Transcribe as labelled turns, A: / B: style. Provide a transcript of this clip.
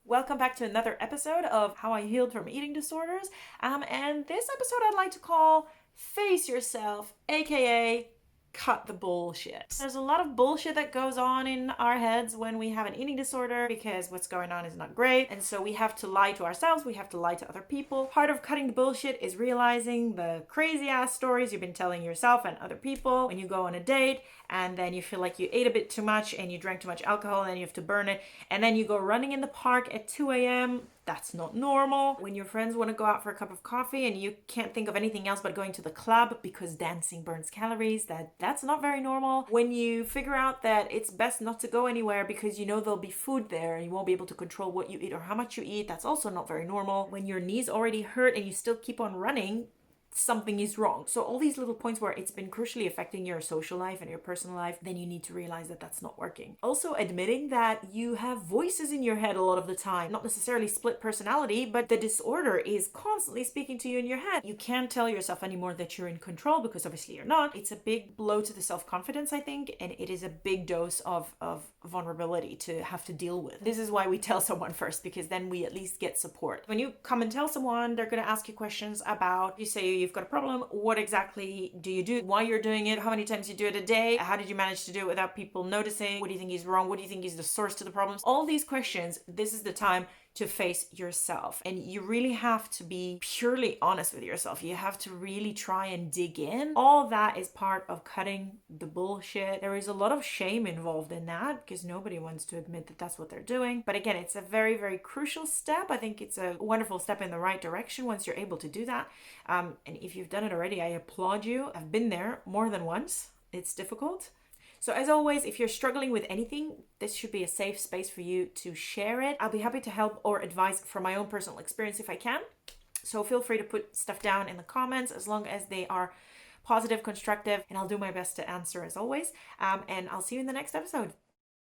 A: Welcome back to another episode of How I Healed from Eating Disorders. And this episode I'd like to call Face Yourself, aka cut the bullshit. There's a lot of bullshit that goes on in our heads when we have an eating disorder because what's going on is not great. And so we have to lie to ourselves, we have to lie to other people. Part of cutting the bullshit is realizing the crazy ass stories you've been telling yourself and other people when you go on a date and then you feel like you ate a bit too much and you drank too much alcohol and then you have to burn it. And then you go running in the park at 2 a.m. That's not normal. When your friends want to go out for a cup of coffee and you can't think of anything else but going to the club because dancing burns calories, that's not very normal. When you figure out that it's best not to go anywhere because you know there'll be food there and you won't be able to control what you eat or how much you eat, that's also not very normal. When your knees already hurt and you still keep on running, something is wrong. So all these little points where it's been crucially affecting your social life and your personal life, then you need to realize that that's not working. Also admitting that you have voices in your head a lot of the time, not necessarily split personality, but the disorder is constantly speaking to you in your head. You can't tell yourself anymore that you're in control because obviously you're not. It's a big blow to the self-confidence, I think, and it is a big dose of vulnerability to have to deal with. This is why we tell someone first, because then we at least get support. When you come and tell someone, they're going to ask you questions about, you say you've got a problem, what exactly do you do, why you're doing it, how many times you do it a day, how did you manage to do it without people noticing, what do you think is wrong, what do you think is the source to the problems. All these questions, this is the time to face yourself. And you really have to be purely honest with yourself. You have to really try and dig in. All that is part of cutting the bullshit. There is a lot of shame involved in that because nobody wants to admit that that's what they're doing. But again, it's a very, very crucial step. I think it's a wonderful step in the right direction once you're able to do that. And if you've done it already, I applaud you. I've been there more than once. It's difficult. So as always, if you're struggling with anything, this should be a safe space for you to share it. I'll be happy to help or advise from my own personal experience if I can. So feel free to put stuff down in the comments as long as they are positive, constructive, and I'll do my best to answer as always. And I'll see you in the next episode.